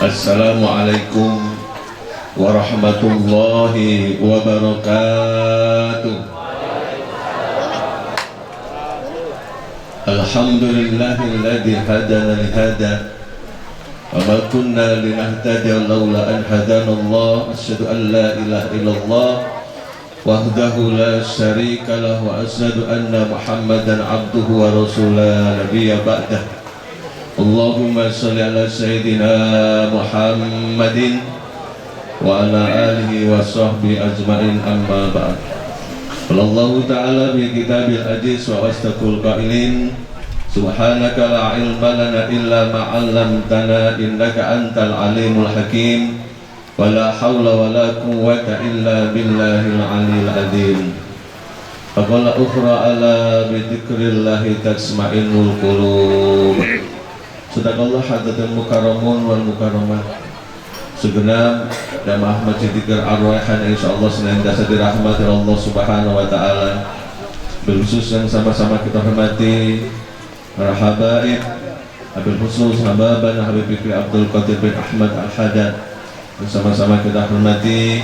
Assalamualaikum warahmatullahi wabarakatuh. Alhamdulillahilladzi hadana lihada wa ma kunna linahtadiya laula an hadanallah. Asyhadu an la ilaha illallah wahdahu la syarika lahu wa asyhadu anna Muhammadan abduhu wa rasuluhu nabiyya ba'dah. Allahumma shalli ala sayyidina Muhammadin wa ala alihi wa sahbihi ajma'in, amma ba'd. Allahu ta'ala bi kitabil aziz wa wastaqul qailin subhanaka la ilma lana illa ma 'allamtana innaka antal alimul hakim wa la haula wa la quwwata illa billahil aliyil azim. Faqala ukhra ala bi dzikrillahi tasma'innul qulub. Sadaqallah hadatul mukarramun wal mukarramah. Segenap jamaah Masjid Ar-Rayhan insyaallah senantiasa dirahmati Allah Subhanahu wa taala. Berkhusus yang sama-sama kita hormati para habaib, abil khusus hababana Habib Fikri Abdul Qadir bin Ahmad Al-Haddad. Sama-sama kita hormati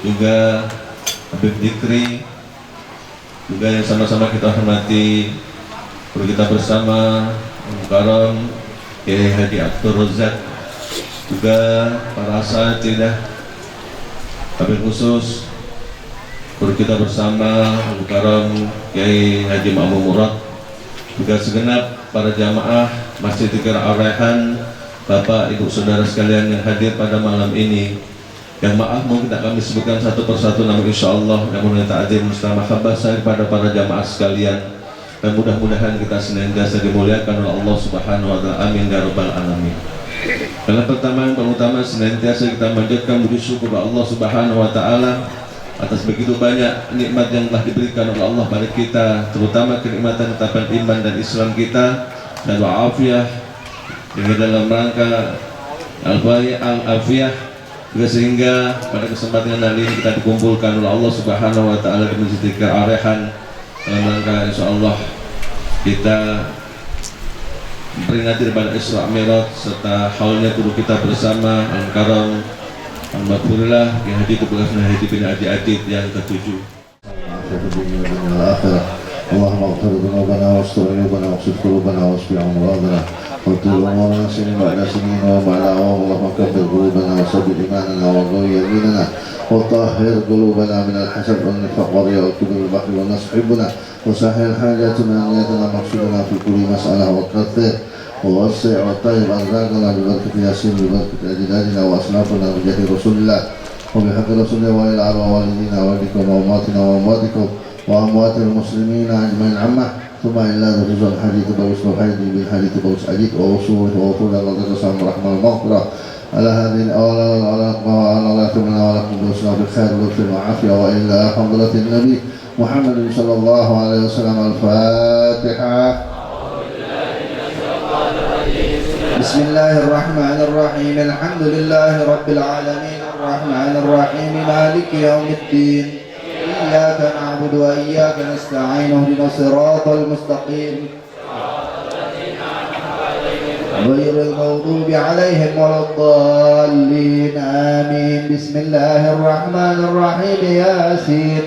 juga Habib Dikri, juga yang sama-sama kita hormati guru kita bersama Mukarram Kiai Haji Abdul Razak, juga para asatidzah, wabil khusus guru kita bersama Mukarram Kiai Haji Ma'mun Murad, juga segenap para jamaah Masjid Ar-Rayhan, Bapak Ibu Saudara sekalian yang hadir pada malam ini. Yang maaf mungkin tak kami sebutkan satu persatu, namun insyaallah namun ta'zim mustamahabah saya kepada para jamaah sekalian. Dan mudah-mudahan kita senantiasa dimuliakan oleh Allah Subhanahu wa taala. Amin ya rabbal alamin. Dalam pertama yang pertama senantiasa kita manjatkan puji syukur Allah Subhanahu wa taala atas begitu banyak nikmat yang telah diberikan oleh Allah pada kita, terutama kenikmatan ketapan iman dan Islam kita dan wa'afiyah dengan dalam rangka al-afiyah, juga sehingga pada kesempatan kali ini kita dikumpulkan oleh Allah Subhanahu wa taala di Masjid Ar-Rayhan dalam rangka insyaallah kita memperingati daripada Isra Mi'raj serta haulnya guru kita bersama Al-Karam Al-Maghfurullah yang hadir kebetulan Haji bin Haji Adid yang ke-7. Allahumma ighfir dzunubana wastur uyubana waghfir qulubana wasfi amradana wa tul umurana sinin ba'da sinin wa ma'ala Allahumma kaffir qulubana wa sabbit imanana wa ghayyi yaminana wa tahhir qulubana min al-hasad wal nifaq wa riya' al-kibr wal bakhil wa nas'ibuna wa sahhil hajatuna niyatana maqsudana fi kulli mas'alah wa kathir wa wasi' wa tayyib arzaqana bi barakati yasin bi barakati ajdadina wa aslafina bi jahi rasulillah wa bi haqqi rasulillah wa ila arwa walidina wa bikum wa umatina wa umatikum wa amwatil muslimina ajma'in amma thumma illa rizal hadith wa usul hadith bil hadith wa usajid wa usul wa usul Allah tasawwur rahmal maghfirah ala hadhihi al-awla wa ala tumna wa ala qudusna bil khair wa fil afiyah wa illa hadratin nabi Muhammad sallallahu alaihi wasallam. Al-Fatihah. Bismillahirrahmanirrahim. Alhamdulillahi rabbil alamin arrahmanir rahim maliki yaumiddin. إياك نعبد وإياك نستعين اهدنا الصراط المستقيم غير المغضوب عليهم ولا الضالين آمين. بسم الله الرحمن الرحيم ياسين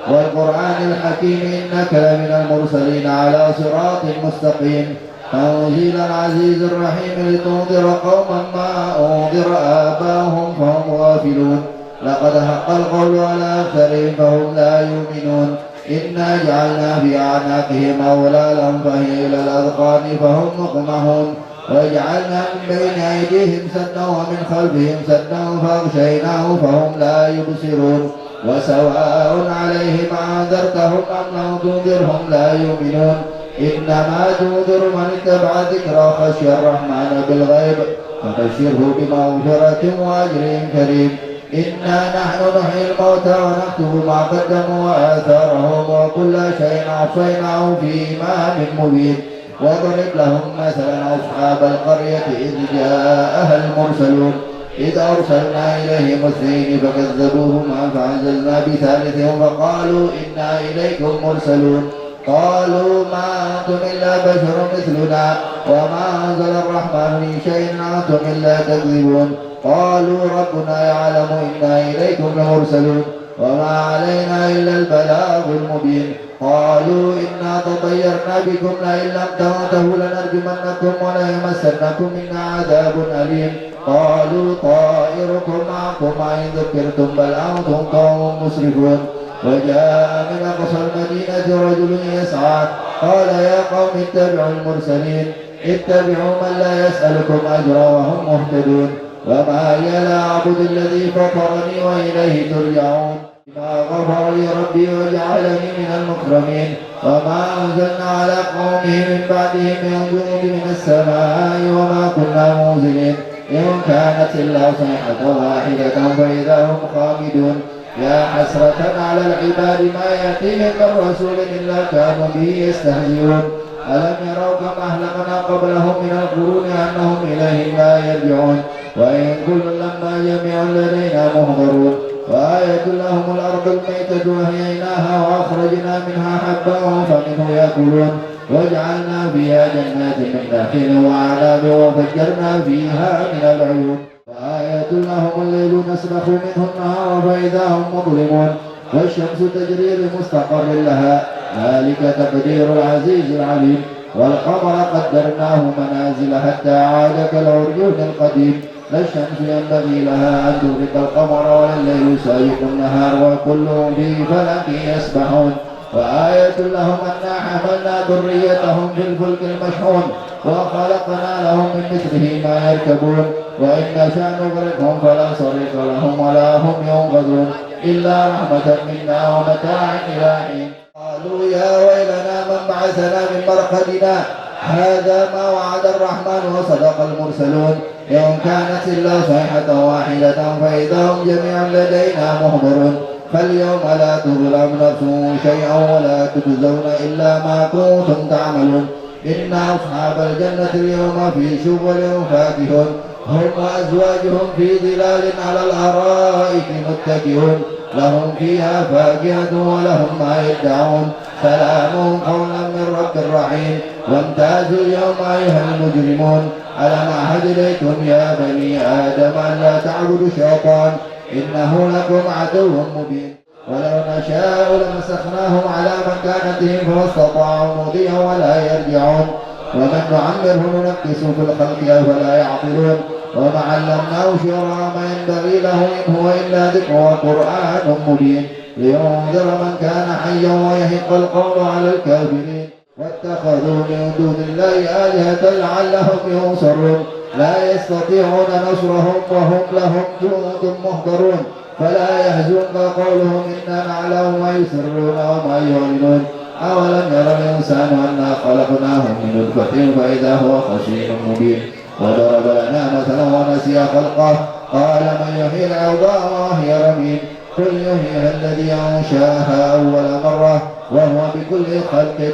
والقرآن الحكيم إنك لمن المرسلين على صراط مستقيم تنزيل العزيز الرحيم لتنذر قوما ما أنذر آباهم فهم غافلون لقد حق القول على أكثرهم فهم لا يؤمنون إنا جعلنا في أعناقهم أغلالا فهي إلى الأذقان فهم مقمحون وجعلنا من بين أيديهم سدا ومن خلفهم سدا فأغشيناه فهم لا يبصرون وسواء عليهم أنذرتهم أم لم تنذرهم لا يؤمنون إنما تنذر من اتبع الذكر وخشي الرحمن بالغيب فبشره بمغفرة وأجر كريم. إنا نحن نحيي الموتى ونكتب ما قدموا وآثارهم وكل شيء أحصيناه في إمام مبين. واضرب لهم مثلا أصحاب القرية إذ جاءها المرسلون إذ أرسلنا إليهم اثنين فكذبوهما فعززنا بثالثهم فقالوا إنا إليكم مرسلون قالوا ما أنتم إلا بشر مثلنا وما أنزل الرحمن من شيء أنتم إلا تكذبون قالوا ربنا يعلم إنا إليكم لمرسلون وما علينا إلا البلاغ المبين قالوا إنا تطيرنا بكم لئن لم تنتهوا لنرجمنكم وليمسنكم منا عذاب أليم قالوا طائركم معكم أئن ذكرتم بل أنتم قوم مسرفون وجاء من أقصى المدينة رجل يسعى قال يا قوم اتبعوا المرسلين اتبعوا من لا يسألكم أجرا وهم مهتدون وما لي لا أعبد الذي فطرني وإليه ترجعون ما غفر لي ربي وجعلني من المكرمين وما أنزلنا على قومه من بعدهم من جنود من السماء وما كنا منزلين إن كانت إلا صيحة واحدة فإذا هم خامدون يا حسرة على العباد ما يأتيهم من رسول إلا كانوا به يستهزئون ألم يروا كم أهلكنا قبلهم من القرون أنهم إليهم لا يرجعون وإن كل لما جميع لدينا مهضرون وآية لهم الأرض الميتة أحييناها وأخرجنا منها حبا فمنه يأكلون وجعلنا فيها جنات من نخيل وأعناب وفجرنا فيها من العيون وآية لهم الليل نسلخ منه النهار فإذا هم مظلمون والشمس تجري لمستقر لها ذلك تقدير العزيز العليم والقمر قدرناه منازل حتى عاد كالعرجون القديم لا الشمس ينبغي لها أن تدرك القمر ولا الليل سابق النهار وكلهم في فلك يسبحون وآية لهم أنا حملنا ذريتهم في الفلك المشحون وخلقنا لهم من مثله ما يركبون وإن نشأ نغرقهم فلا صريخ لهم ولا هم ينقذون إلا رحمة منا ومتاعا إلى حين قالوا يا ويلنا من بعثنا من مرقدنا هذا ما وعد الرحمن وصدق المرسلون إن كانت إلا صيحة واحدة فإذا هم جميع لدينا محضرون فاليوم لا تظلم نفس شيئا ولا تجزون إلا ما كنتم تعملون إن أصحاب الجنة اليوم في شغل فاكهون هم وأزواجهم في ظلال على الأرائك متكئون لهم فيها فاكهة ولهم ما يدعون سلام قولا من رب رحيم وامتازوا اليوم أيها المجرمون ألم أعهد إليكم يا بني آدم أن لا تعبدوا الشيطان إنه لكم عدو مبين ولو نشاء لمسخناهم على مكانتهم فما استطاعوا مضيا ولا يرجعون ومن نعمره ننكسه في الخلق أفلا يعقلون وما علمناه شرع ما ينبغي له إن هو إلا ذكر وقرآن مبين لينذر من كان حيا ويحق القول على الكافرين واتخذوا من دون الله آلهة لعلهم ينصرون لا يستطيعون نصرهم وهم لهم جند مهضرون فلا يحزنك قولهم إنا نعلم ما يسرون وما يعلنون أولم يرى الإنسان أنا خلقناه من نطفة فإذا هو خصيم مبين وضرب لنا مثلا ونسي خلقه قال من يحيي العظام وهي رميم قل يحييها الذي أنشاها أول مرة وهو بكل خلق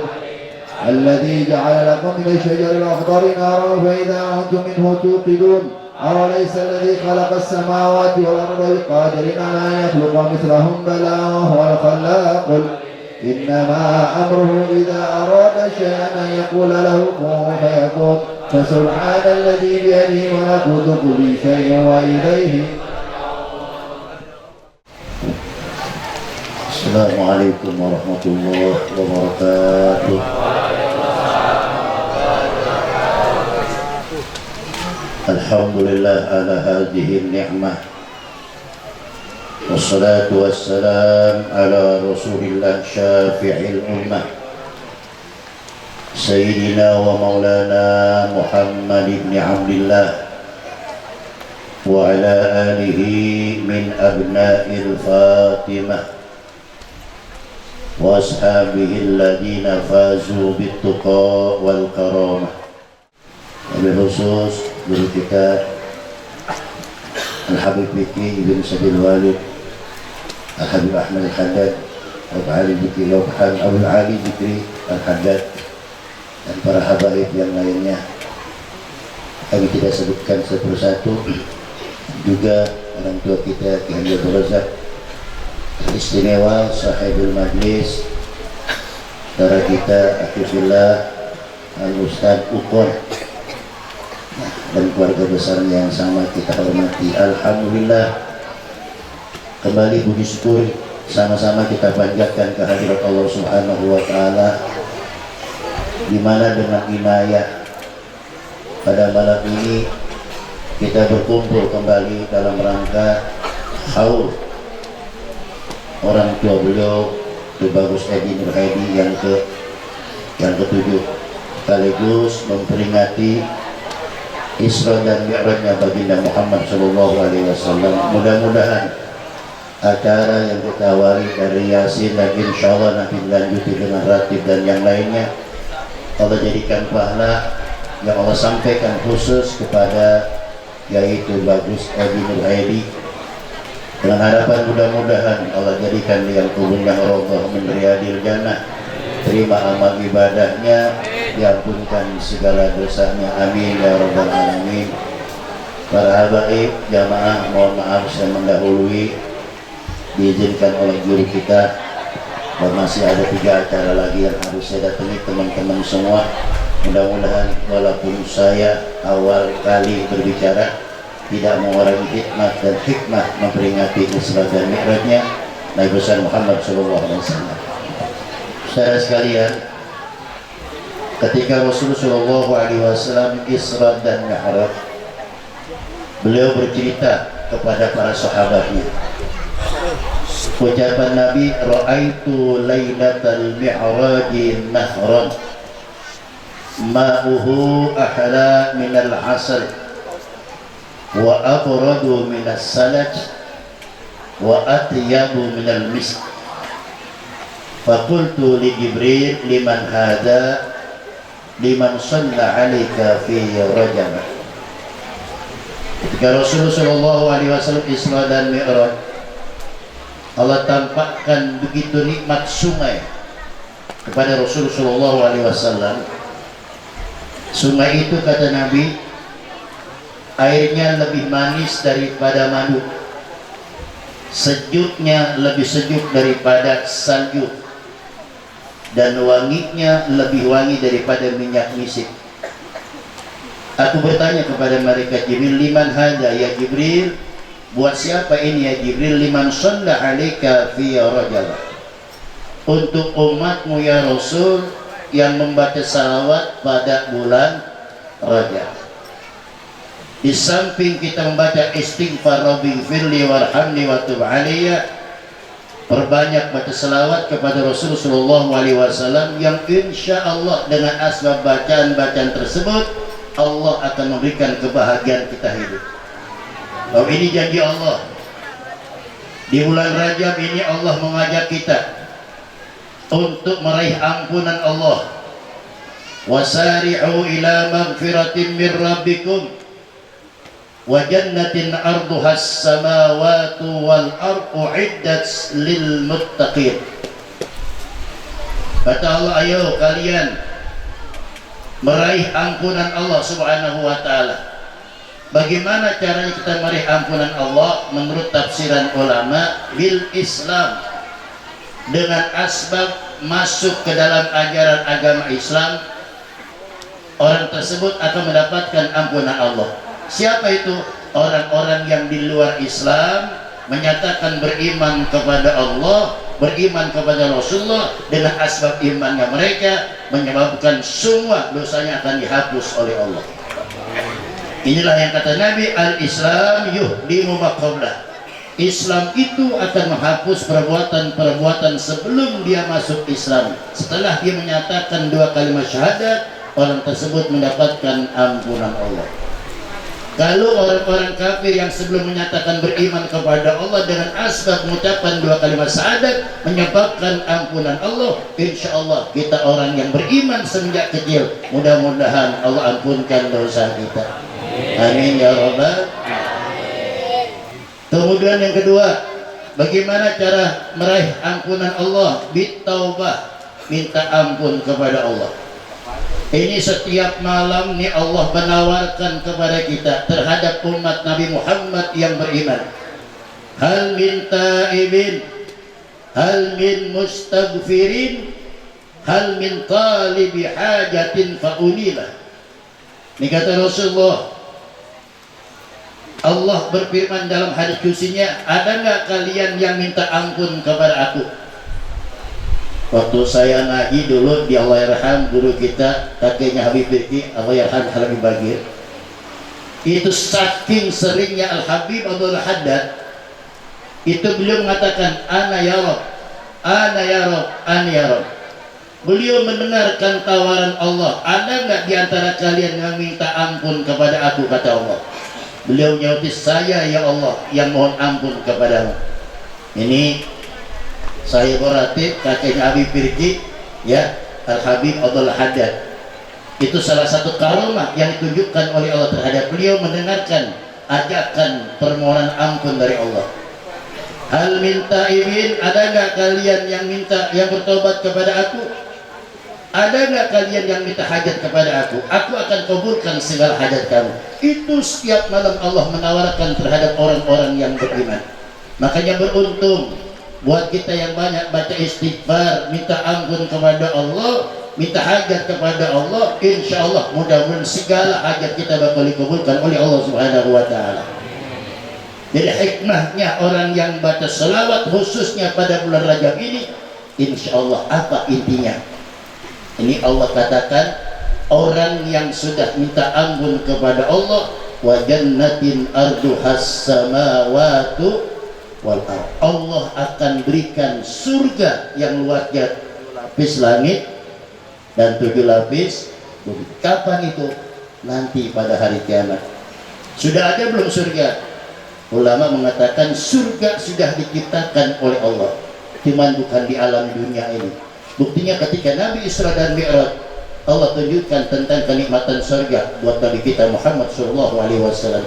الذي جعل لكم من الشجر الأخضر نارا فإذا أنتم منه توقدون أوليس الذي خلق السماوات والأرض بقادر على أن يخلق مثلهم بلى وهو الخلاق إنما أمره إذا أراد شيئا أن يقول له كن فيكون فسبحان الذي بيده ملكوت كل شيء وإليه. السلام عليكم ورحمة الله وبركاته. الحمد لله على هذه النعمة والصلاة والسلام على رسول الله شافع الأمة سيدنا ومولانا محمد بن عبد الله وعلى آله من أبناء الفاطمة وأصحابه الذين فازوا بالتقى والكرامة. وبخصوص guru kita Al-Habib Biki Ibn Sabil Walid Al-Habib Ahmad Al-Haddad Abu Ali Bikri Abu Ali Bikri Al-Haddad dan para habaib yang lainnya kami tidak sebutkan satu persatu, juga orang tua kita Ki Haji Abdul Razak istimewa sahibul majlis, saudara kita Akifillah Al-Ustaz Ukon dan keluarga besarnya yang sama kita hormati. Alhamdulillah, kembali puji syukur sama-sama kita panjatkan kehadirat Allah Subhanahu wa taala, di mana dengan inayah pada malam ini kita berkumpul kembali dalam rangka haul orang tua beliau Tuh Bagus Edi Nur Hadi yang ketujuh, sekaligus memperingati Isra dan Mi'rajnya baginda Muhammad SAW. Mudah-mudahan acara yang kita awali dari Yasin dan insya Allah nanti dilanjuti dengan ratib dan yang lainnya, Allah jadikan pahala yang Allah sampaikan khusus kepada yaitu Bagus Edi Nur Hadi, dengan harapan mudah-mudahan Allah jadikan yang kuburnya roboh min riyadil jannah, terima amal ibadahnya, diampunkan segala dosanya, amin ya rabbal alamin. Para habaib jamaah, mohon maaf saya mendahului, diizinkan oleh guru kita, dan masih ada 3 acara lagi yang harus saya datangi teman-teman semua. Mudah-mudahan walaupun saya awal kali berbicara tidak mengurangi hikmah dan hikmah memperingati Isra dan Mi'rajnya Nabi besar Muhammad SAW. Saudara sekalian, ketika Rasulullah SAW Isra dan Mi'raj, beliau bercerita kepada para sahabatnya. Ucapan Nabi, ra'aitu lailatal mi'raji nahran ma'uhu ahla minal asal wa abradu minas salaj wa atyabu minal misk. Faqultu li Jibril, liman hada, liman shalla alaika fi rajab. Ketika Rasulullah SAW Isra dan Mi'raj, Allah tampakkan begitu nikmat sungai kepada Rasulullah SAW. Sungai itu, kata Nabi, airnya lebih manis daripada madu, sejuknya lebih sejuk daripada salju, dan wanginya lebih wangi daripada minyak misik. Aku bertanya kepada malaikat Jibril, liman hada ya Jibril, buat siapa ini ya Jibril? Liman shalla alaika fi rajab, untuk umatmu ya Rasul yang membaca salawat pada bulan Rajab. Di samping kita membaca istighfar rabbighfirli warhamni wa tub alayya, perbanyak baca salawat kepada Rasulullah SAW yang insya Allah dengan asbab bacaan-bacaan tersebut Allah akan memberikan kebahagiaan kita hidup. Bahwa ini janji Allah. Di bulan Rajab ini Allah mengajak kita untuk meraih ampunan Allah. Wasari'u ila magfiratin min rabbikum wa jannatin arduhas samawatu wal ardu iddat lil muttaqin. Kata Allah, ayo kalian meraih ampunan Allah Subhanahu wa taala. Bagaimana caranya kita meraih ampunan Allah? Menurut tafsiran ulama, bil Islam, dengan asbab masuk ke dalam ajaran agama Islam, orang tersebut akan mendapatkan ampunan Allah. Siapa itu? Orang-orang yang di luar Islam menyatakan beriman kepada Allah, beriman kepada Rasulullah, dengan asbab imannya mereka menyebabkan semua dosanya akan dihapus oleh Allah. Inilah yang kata Nabi, al-Islam yuhdimu ma qablah. Islam itu akan menghapus perbuatan-perbuatan sebelum dia masuk Islam. Setelah dia menyatakan 2 kalimat syahadat, orang tersebut mendapatkan ampunan Allah. Kalau orang-orang kafir yang sebelum menyatakan beriman kepada Allah dengan asbab mengucapkan 2 kalimat syahadat menyebabkan ampunan Allah, insya Allah kita orang yang beriman semenjak kecil, mudah-mudahan Allah ampunkan dosa kita. Amin ya rabbal. Kemudian yang kedua, bagaimana cara meraih ampunan Allah? Bitaubah, minta ampun kepada Allah. Ini setiap malam nih Allah menawarkan kepada kita terhadap umat Nabi Muhammad yang beriman. Hal min taibin, hal min mustaghfirin, hal min talibi hajatin fa'unilah. Ini kata Rasulullah, Allah berfirman dalam hadis qudsinya, ada nggak kalian yang minta ampun kepada aku? Waktu saya ngaji dulu di Allahyarham, guru kita kakeknya Habib Birki, Allahyarham Habib Bagir, itu saking seringnya Al Habib Abdul Haddad, itu beliau mengatakan ana ya Rabb, ana ya Rabb, ana ya Rabb. Beliau mendengarkan tawaran Allah, ada nggak diantara kalian yang minta ampun kepada aku, kata Allah. Beliau jawab, saya ya Allah yang mohon ampun kepadamu. Ini saya berarti kakeknya Habib Birki, ya, Al Habib Abdul Haddad. Itu salah satu karomah yang ditunjukkan oleh Allah terhadap beliau, mendengarkan ajakan permohonan ampun dari Allah. Hal minta ibin, ada nggak kalian yang minta, yang bertobat kepada aku? Ada nggak kalian yang minta hajat kepada aku? Aku akan kabulkan segala hajat kamu. Itu setiap malam Allah menawarkan terhadap orang-orang yang beriman. Makanya beruntung buat kita yang banyak baca istighfar, minta ampun kepada Allah, minta hajat kepada Allah. Insya Allah mudah-mudahan segala hajat kita bakal dikabulkan oleh Allah Subhanahu wa Ta'ala. Jadi hikmahnya orang yang baca selawat khususnya pada bulan Rajab ini, insya Allah apa intinya? Ini Allah katakan, orang yang sudah minta ampun kepada Allah, wa jannatin arduhas samawatu wal ardh, Allah akan berikan surga yang luasnya 7 lapis langit dan 7 lapis bumi. Kapan itu? Nanti pada hari kiamat. Sudah ada belum surga? Ulama mengatakan surga sudah diciptakan oleh Allah, cuman bukan di alam dunia ini. Buktinya ketika Nabi Isra dan Mi'raj, Allah tunjukkan tentang kenikmatan surga buat Nabi kita Muhammad SAW.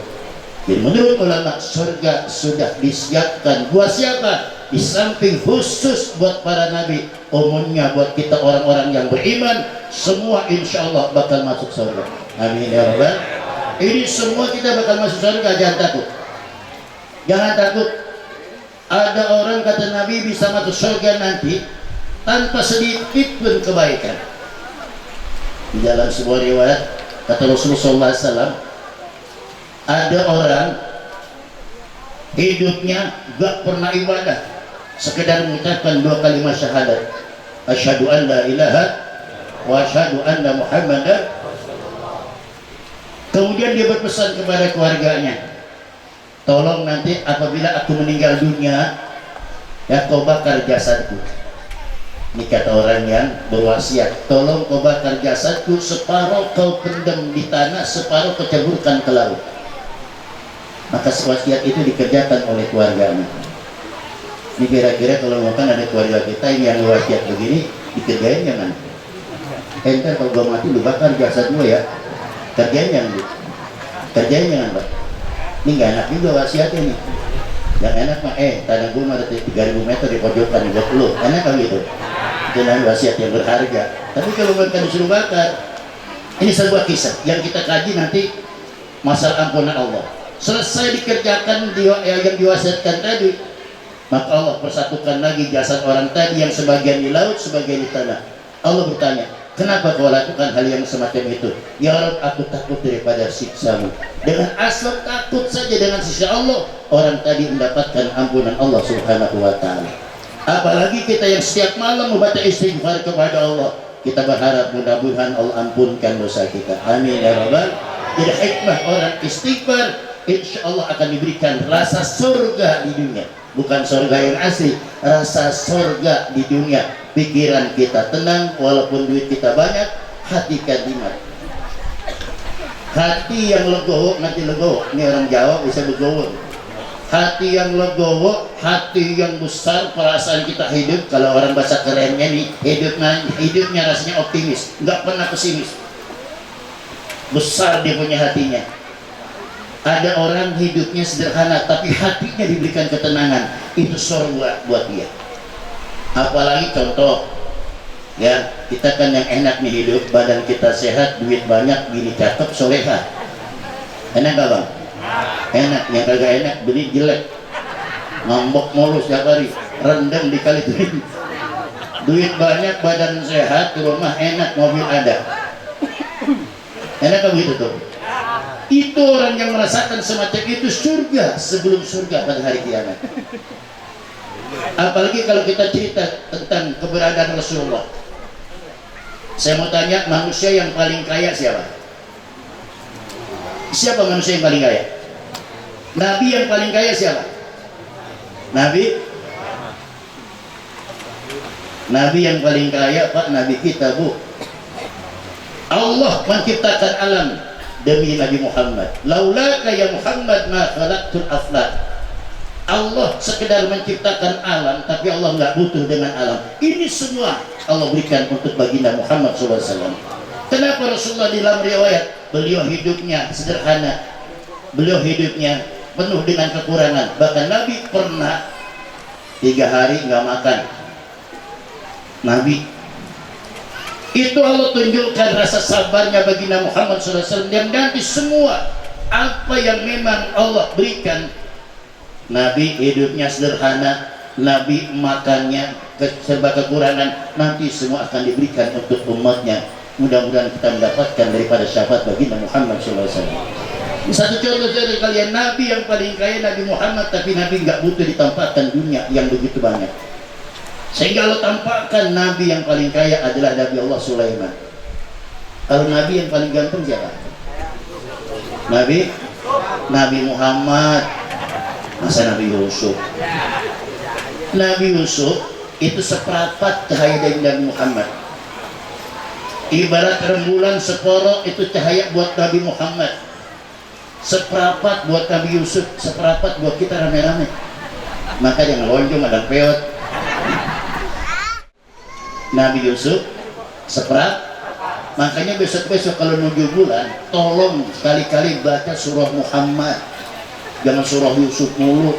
Jadi menurut ulama, surga sudah disiapkan buat siapa? Di samping khusus buat para nabi, umumnya buat kita orang-orang yang beriman, semua insya Allah bakal masuk surga. Amin ya Rabbal. Ini semua kita bakal masuk surga, jangan takut. Jangan takut. Ada orang kata Nabi bisa masuk surga nanti tanpa sedikit pun kebaikan. Di dalam sebuah riwayat kata Rasulullah SAW, ada orang hidupnya gak pernah ibadah, sekedar mengucapkan 2 kalimat syahadat, asyhadu an la ilaha wa asyhadu anna muhammadan. Kemudian dia berpesan kepada keluarganya, tolong nanti apabila aku meninggal dunia, ya kau bakar jasadku. Ini kata orang yang berwasiat, tolong kau bakar jasadku, separuh kau pendam di tanah, separuh kau ceburkan ke laut. Maka wasiat itu dikerjakan oleh keluarganya. Ini kira-kira kalau makan ada keluarga kita yang wasiat begini, dikerjain jangan. Entar kalau gua mati lu bakar jasad gua ya, kerjain jangan bu, kerjain jangan pak. Ini nggak enak juga wasiat ini. Yang enak mah tanah gua ada 3.000 meter di pojokan buat lu, enak kan gitu. Itu namanya wasiat yang berharga. Tapi kalau mereka disuruh bakar, ini sebuah kisah yang kita kaji nanti, masalah ampunan Allah. Selesai dikerjakan yang diwasiatkan tadi, maka Allah persatukan lagi jasad orang tadi yang sebagian di laut, sebagian di tanah. Allah bertanya, kenapa kau lakukan hal yang semacam itu? Ya Rabb, aku takut daripada siksamu. Dengan asal takut saja dengan siksa Allah, orang tadi mendapatkan ampunan Allah Subhanahu wa Ta'ala. Apalagi kita yang setiap malam membaca istighfar kepada Allah, kita berharap mudah-mudahan Allah ampunkan dosa kita. Amin ya Rabbal. Jadi hikmah orang istighfar, insya Allah akan diberikan rasa surga di dunia. Bukan surga yang asli, rasa surga di dunia. Pikiran kita tenang, walaupun duit kita banyak, hati kadimat. Hati yang legowo, nanti legowo. Ini orang Jawa bisa legowo. Hati yang legowo, hati yang besar, perasaan kita hidup. Kalau orang bahasa kerennya nih, hidupnya rasanya optimis, nggak pernah pesimis. Besar dia punya hatinya. Ada orang hidupnya sederhana, tapi hatinya diberikan ketenangan. Itu surga buat dia. Apalagi contoh, ya kita kan yang enak nih hidup, badan kita sehat, duit banyak, bini cakep, soleha. Enak gak bang? Enak. Yang kagak enak, bini jelek, ngambek mulu setiap hari, rendam dikali duit. Duit banyak, badan sehat, di rumah enak, mobil ada. Enak gak begitu tuh? Itu orang yang merasakan semacam itu surga sebelum surga pada hari kiamat. Apalagi kalau kita cerita tentang keberadaan Rasulullah. Saya mau tanya, manusia yang paling kaya siapa? Siapa manusia yang paling kaya? Nabi yang paling kaya siapa? Nabi yang paling kaya Pak, Nabi kita Bu. Allah menciptakan alam demi Nabi Muhammad. Laulaka ya Muhammad ma khalaqtul aflak. Allah sekedar menciptakan alam, tapi Allah nggak butuh dengan alam. Ini semua Allah berikan untuk baginda Muhammad SAW. Kenapa Rasulullah di dalam riwayat beliau hidupnya sederhana, beliau hidupnya penuh dengan kekurangan. Bahkan Nabi pernah 3 hari nggak makan. Nabi itu Allah tunjukkan rasa sabarnya baginda Muhammad SAW. Dia mengganti semua apa yang memang Allah berikan. Nabi hidupnya sederhana, Nabi makannya serba kekurangan. Nanti semua akan diberikan untuk umatnya. Mudah-mudahan kita mendapatkan daripada syafaat baginda Muhammad SAW. Satu contoh dari kalian, Nabi yang paling kaya Nabi Muhammad, tapi Nabi nggak butuh ditampakkan dunia yang begitu banyak. Sehingga Allah tampakkan Nabi yang paling kaya adalah Nabi Allah Sulaiman. Kalau Nabi yang paling ganteng siapa? Nabi Muhammad. Masa Nabi Yusuf? Nabi Yusuf itu seperempat cahaya dari Nabi Muhammad. Ibarat rembulan seporok itu cahaya buat Nabi Muhammad. Seperempat buat Nabi Yusuf, seperempat buat kita rame-rame. Maka jangan lonjong ada peot. Nabi Yusuf seperempat. Makanya besok-besok kalau menuju bulan, tolong sekali-kali baca surah Muhammad. Jangan surah Yusuf mulu.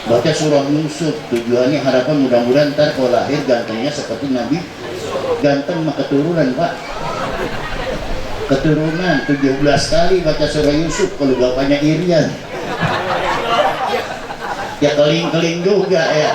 Baca surah Yusuf. Tujuannya harapan mudah-mudahan ntar kalau lahir gantengnya seperti Nabi. Ganteng mah keturunan Pak. Keturunan 17 kali baca surah Yusuf kalau bapaknya Irian. Ya keling-keling juga ya.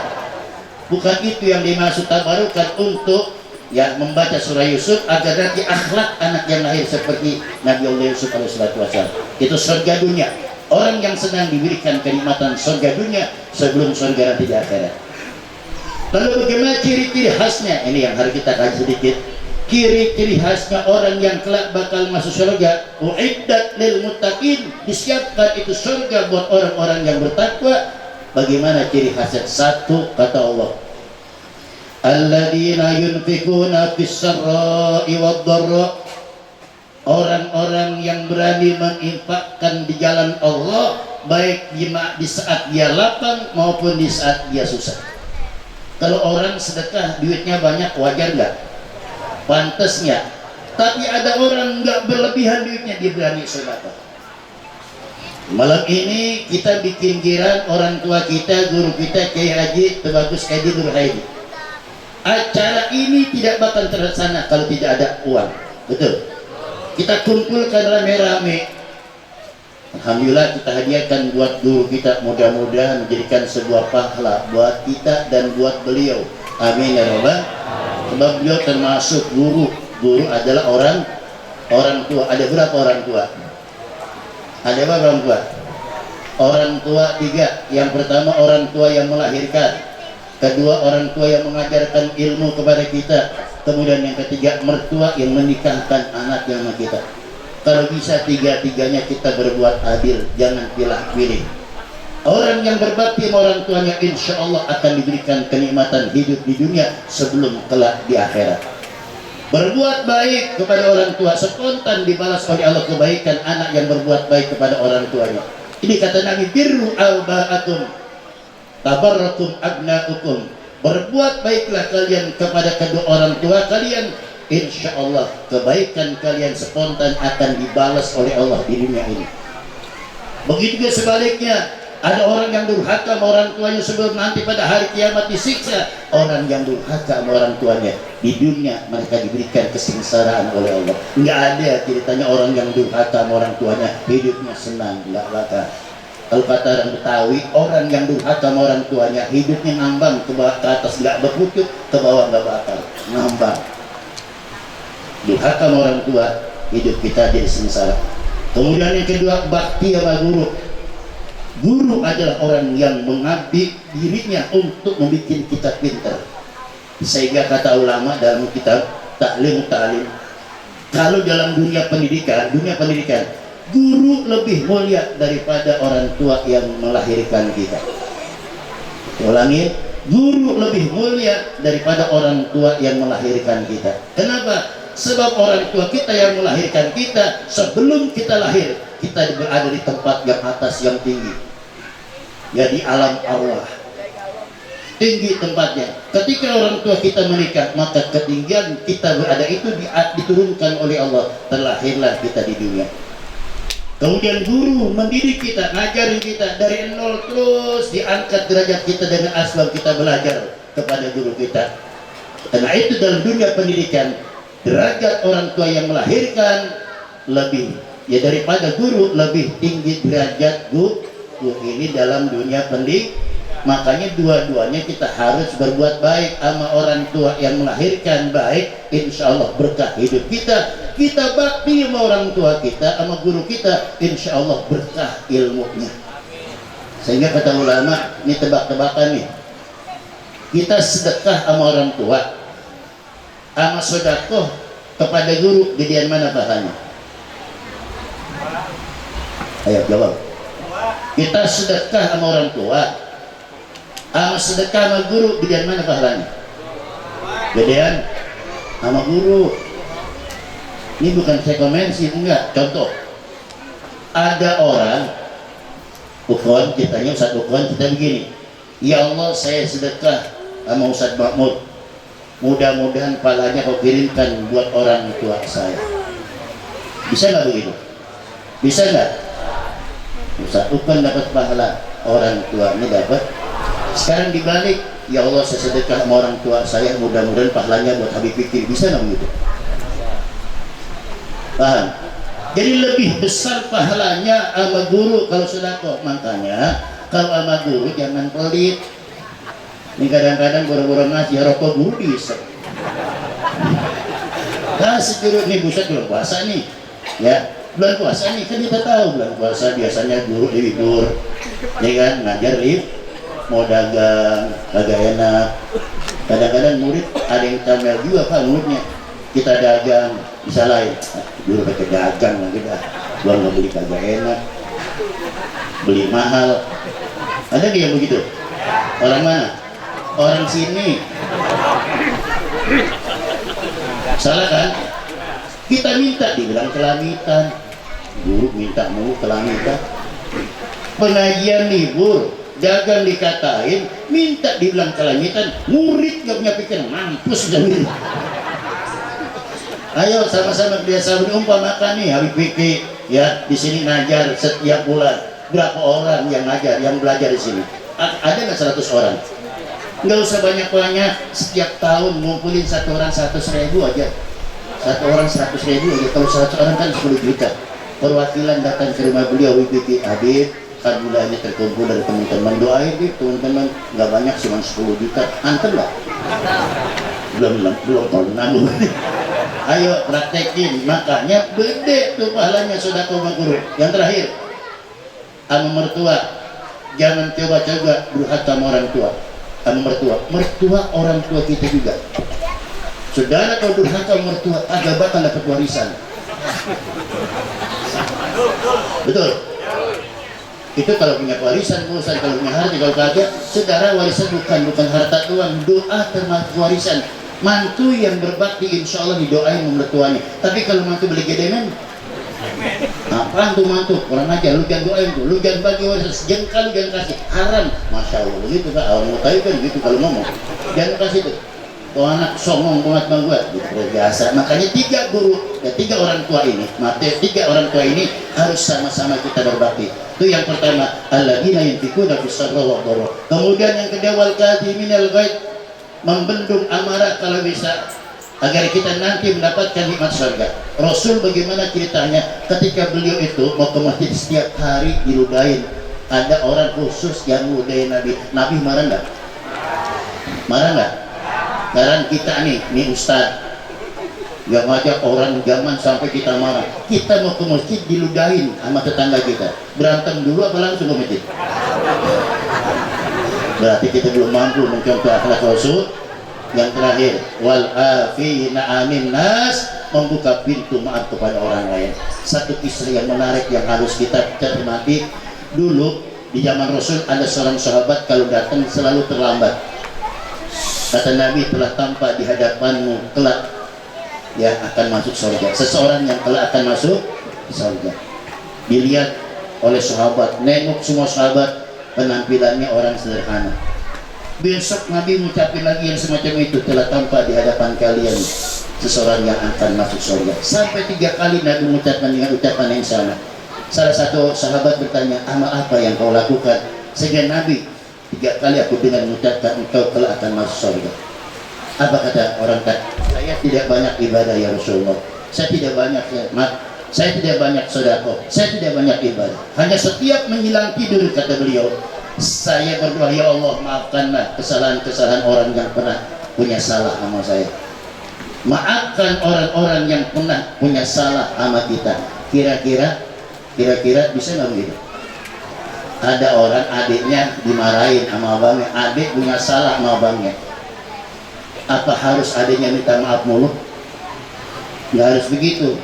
Bukan itu yang dimaksud tabarukan untuk ya membaca surah Yusuf agar nanti akhlak anak yang lahir seperti Nabi Allah Yusuf alaihissalam. Itu surga dunia. Orang yang senang diberikan kenikmatan surga dunia sebelum surga nanti di akhirat. Lalu bagaimana ciri-ciri khasnya? Ini yang harus kita kaji sedikit. Ciri-ciri khasnya orang yang kelak bakal masuk surga. Uiddat lil muttaqin, disiapkan itu surga buat orang-orang yang bertakwa. Bagaimana ciri khasnya? Satu, kata Allah, alladzina yunfikuna fis sarra'i wad dharra. Orang-orang yang berani menginfakkan di jalan Allah, baik di saat dia lapang maupun di saat dia susah. Kalau orang sedekah duitnya banyak, wajar nggak? Pantas nggak? Tapi ada orang nggak berlebihan duitnya, dia berani sedekah. Malam ini kita bikin giran orang tua kita, guru kita Kiai Haji Tebagus Edi Nur Haidi. Acara ini tidak bakal terlaksana kalau tidak ada uang. Betul? Kita kumpulkan rame-rame. Alhamdulillah kita hadiahkan buat guru kita, mudah-mudahan menjadikan sebuah pahala buat kita dan buat beliau. Amin ya rabbal. Sebab beliau termasuk guru. Guru adalah orang tua. Ada berapa orang tua? Ada berapa orang tua? Orang tua 3. Yang pertama orang tua yang melahirkan. Kedua orang tua yang mengajarkan ilmu kepada kita. Kemudian yang ketiga mertua yang menikahkan anak yang sama kita. Kalau bisa 3-tiganya kita berbuat adil, jangan pilih-pilih. Orang yang berbakti sama orang tuanya insya Allah akan diberikan kenikmatan hidup di dunia sebelum kelak di akhirat. Berbuat baik kepada orang tua, spontan dibalas oleh Allah kebaikan anak yang berbuat baik kepada orang tuanya. Ini kata Nabi, birru alba'akum tabarrakum abna'ukum. Berbuat baiklah kalian kepada kedua orang tua kalian, insya Allah kebaikan kalian spontan akan dibalas oleh Allah di dunia ini. Begitu juga sebaliknya, ada orang yang durhaka sama orang tuanya sebelum nanti pada hari kiamat disiksa. Orang yang durhaka sama orang tuanya di dunia mereka diberikan kesengsaraan oleh Allah. Nggak ada ceritanya orang yang durhaka sama orang tuanya hidupnya senang, nggak bakal. Kalau kata orang Betawi, orang yang durhaka sama orang tuanya hidupnya ngambang ke bawah ke atas, nggak berpucuk, ke bawah nggak bakal, ngambang. Durhaka sama orang tua, hidup kita jadi sengsara. Kemudian yang kedua, bakti sama guru. Guru adalah orang yang mengabdi dirinya untuk membuat kita pintar. Sehingga kata ulama dalam kitab Ta'lim, kalau dalam dunia pendidikan, guru lebih mulia daripada orang tua yang melahirkan kita. Ulangi, guru lebih mulia daripada orang tua yang melahirkan kita. Kenapa? Sebab orang tua kita yang melahirkan kita, sebelum kita lahir, kita berada di tempat yang atas, yang tinggi, ya, di alam Allah, tinggi tempatnya. Ketika orang tua kita menikah, maka ketinggian kita berada itu diturunkan oleh Allah. Terlahirlah kita di dunia. Kemudian guru mendidik kita, ngajarin kita dari nol, terus diangkat derajat kita dengan asbab kita belajar kepada guru kita. Karena itu dalam dunia pendidikan, derajat orang tua yang melahirkan lebih, ya, daripada guru, lebih tinggi derajat guru ini dalam dunia pendidik. Makanya dua-duanya kita harus berbuat baik sama orang tua yang melahirkan, baik, insya Allah berkah hidup kita. Kita bakti sama orang tua kita, sama guru kita, insya Allah berkah ilmunya. Sehingga kata ulama, ini tebak-tebakan nih, kita sedekah sama orang tua, sama sedekah kepada guru, gedean mana pahalanya? Ayo jawab. Kita sedekah sama orang tua, sama sedekah sama guru, gedean mana pahalanya? Gedean sama guru. Ini bukan saya komensi, enggak. Contoh, ada orang ukon, ceritanya Ustaz ukon, kita begini, ya Allah, saya sedekah sama Ustaz Mahmud, mudah-mudahan pahalanya kau kirimkan buat orang tua saya. Bisa nggak begitu? Bisa nggak? Ustaz ukon dapat pahala, orang tuanya dapat. Sekarang dibalik, ya Allah, saya sedekah sama orang tua saya, mudah-mudahan pahalanya buat Habib Fikri. Bisa nggak begitu? Paham? Jadi lebih besar pahalanya sama guru kalau sedekah. Makanya kalau sama guru jangan pelit. Ini kadang-kadang boro-boro ngasih rokok guru bisa. Nah, securut nih, buset, bulan puasa nih, ya, bulan puasa nih, kan kita tahu bulan puasa biasanya guru libur, ya kan, ngajar lift, mau dagang, kagak enak. Kadang-kadang murid ada yang camel juga pak muridnya, kita dagang, bisa lain, guru pakai dagang lagi dah, gua nggak beli kagak enak, beli mahal. Ada nggak yang begitu? Orang mana? Orang sini. Salah kan? Kita minta dibilang kelamitan, guru minta mulu kelamitan. Pengajian libur, dagang dikatain, minta dibilang kelamitan, murid nggak punya pikiran, mampus jadi. Ayo sama-sama biasa berumpamakan nih Habib Fikri, ya, di sini ngajar setiap bulan. Berapa orang yang ngajar, yang belajar di sini? Ada nggak 100 orang? Nggak usah banyak-banyak, setiap tahun ngumpulin satu orang 100.000 aja. Satu orang 100.000 aja. Kalau 100 orang kan 10 juta. Perwakilan datang ke rumah beliau, Habib, kan bulannya terkumpul dari teman-teman, doain nih teman-teman, nggak banyak, cuma 10 juta. Anten lah. Belum tahun nanggung. Ayo praktekin, makanya gede tuh pahalanya sedekah guru. Yang terakhir, sama mertua, jangan coba-coba durhaka sama orang tua. Sama mertua orang tua kita juga. Saudara kalau durhaka sama mertua, agak bakal dapat warisan. Betul. Itu kalau punya warisan, urusan. Kalau punya harta, kalau kagak, saudara warisan bukan harta doang, doa termasuk warisan. Mantu yang berbakti insya Allah didoain mertuanya. Tapi kalau mantu beli gedeman, apaan tuh mantu? Orang aja, lu jangan doain tuh, lu jangan bagi warisan, sejengkal lu jangan kasih, haram. Masya Allah begitu kan, orang mau tahu kan gitu kalau ngomong, jangan kasih tuh. Kalau anak songong banget bang gua, gitu, biasa. Makanya 3 guru, ya 3 orang tua ini, mati 3 orang tua ini harus sama-sama kita berbakti. Itu yang pertama, alladzina yunfiquna fis-sarra wa dharra. Kemudian yang kedua, wal kadhiminal ghaidh, membendung amarah kalau bisa, agar kita nanti mendapatkan nikmat surga. Rasul bagaimana ceritanya ketika beliau itu mau ke masjid setiap hari diludahin. Ada orang khusus yang ludahin Nabi. Nabi marah nggak? Marah nggak? Sekarang kita nih Ustaz, Gak ngajak orang zaman sampai kita marah. Kita mau ke masjid diludahin sama tetangga kita. Berantem dulu apa langsung ke masjid? Berarti kita belum mampu mencontoh akhlak Rasul. Yang terakhir, wal afina anin nas, membuka pintu maaf kepada orang lain. Satu kisah yang menarik yang harus kita cermati. Dulu di zaman Rasul ada seorang sahabat kalau datang selalu terlambat. Kata Nabi, telah tampak di hadapanmu kelak yang akan masuk surga. Seseorang yang kelak akan masuk surga. Dilihat oleh sahabat, nengok semua sahabat, penampilannya orang sederhana. Besok Nabi mengucapkan lagi yang semacam itu, telah tampak di hadapan kalian seseorang yang akan masuk surga. Sampai 3 kali Nabi mengucapkan dengan ucapan yang sama. Salah satu sahabat bertanya, amal apa yang kau lakukan sehingga Nabi 3 kali aku dengar mengucapkan engkau kelak akan masuk surga? Apa kata orang tadi? Saya tidak banyak ibadah ya Rasulullah. Saya tidak banyak khidmat. Saya tidak banyak sedekah. Saya tidak banyak ibadah. Hanya setiap menjelang tidur, kata beliau, saya berdoa, ya Allah maafkanlah kesalahan-kesalahan orang yang pernah punya salah sama saya. Maafkan orang-orang yang pernah punya salah sama kita. Kira-kira bisa nggak begitu? Ada orang adiknya dimarahin sama abangnya, adik punya salah sama abangnya. Apa harus adiknya minta maaf mulu? Nggak harus begitu.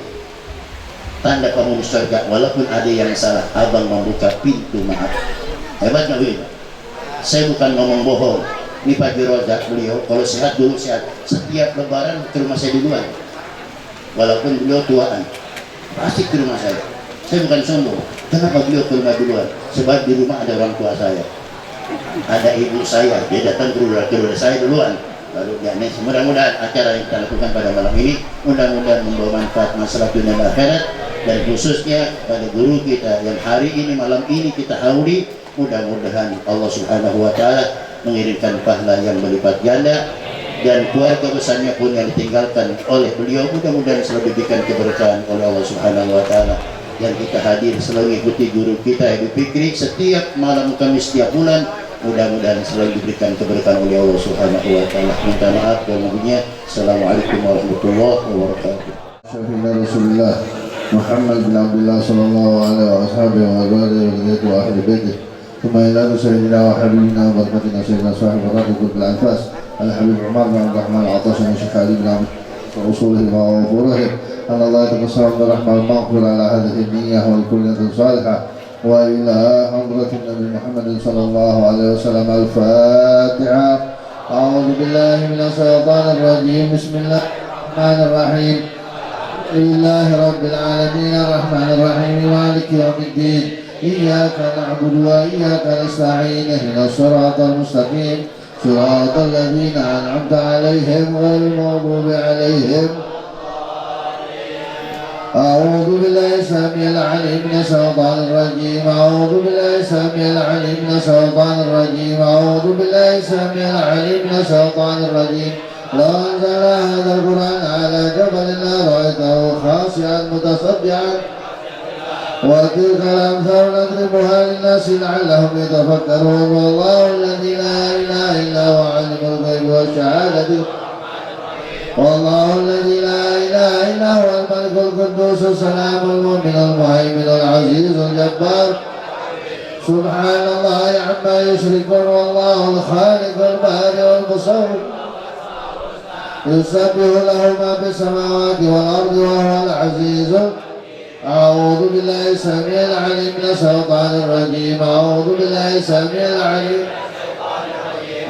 Tanda kamu di surga, walaupun ada yang salah, abang membuka pintu maaf. Hebat nggak begitu? Saya bukan ngomong bohong. Ini Pak Jirojak, beliau kalau sehat dulu sehat. Setiap lebaran ke rumah saya duluan. Walaupun beliau tuaan, pasti ke rumah saya. Saya bukan sombong. Kenapa beliau ke rumah duluan? Sebab di rumah ada orang tua saya, ada ibu saya. Dia datang ke rumah saya duluan. Lalu ya, mudah-mudahan acara yang kita lakukan pada malam ini mudah-mudahan membawa manfaat masalah dunia dan akhirat, dan khususnya pada guru kita yang hari ini malam ini kita hauri. Mudah-mudahan Allah Subhanahu wa Ta'ala mengirimkan pahala yang berlipat ganda, dan keluarga besarnya pun yang ditinggalkan oleh beliau mudah-mudahan selalu diberikan keberkahan oleh Allah Subhanahu wa Ta'ala. Yang kita hadir selalu ikuti guru kita Habib Fikri setiap malam Kamis setiap bulan, mudah-mudahan selalu diberikan keberkahan oleh Allah Subhanahu wa Ta'ala. Minta maaf dan mohonnya. Assalamualaikum warahmatullahi wabarakatuh. Syafi'ina Rasulullah Muhammad bin Abdullah sallallahu alaihi wa ahli baitih. ثم إلى سيدنا وحبيبنا وبركتنا سيدنا صاحب الرقب بالأنفاس الحبيب عمر بن عبد الرحمن العطاس والشيخ علي بن عبد وأصوله وغفوره أن الله يتقسم بالرحمة والمغفرة على هذه النية والكل صالحة وإلى حضرة النبي محمد صلى الله عليه وسلم. الفاتحة. أعوذ بالله من الشيطان الرجيم. بسم الله الرحمن الرحيم. لله رب العالمين الرحمن الرحيم مالك يوم الدين. إياك نعبد وإياك نستعين. اهدنا الصراط المستقيم صراط الذين أنعمت عليهم غير المغضوب عليهم. أعوذ بالله السميع العليم من الشيطان الرجيم. أعوذ بالله السميع العليم من الشيطان الرجيم. أعوذ بالله السميع العليم من الشيطان الرجيم. لو أنزل هذا القرآن على جبل لرأيته خاشعا متصدعا وتلك الأمثال نضربها للناس لعلهم يتفكرون. والله الذي لا إله إلا هو عالم الغيب والشهادة. والله الذي لا إله إلا هو الملك القدوس السلام المؤمن المهيمن العزيز الجبار. سبحان الله عما يشركون. والله الخالق البارئ المصور يسبح له ما في السماوات والأرض وهو العزيز. أعوذ بالله السميع العليم من الشيطان الرجيم. أعوذ بالله السميع العليم.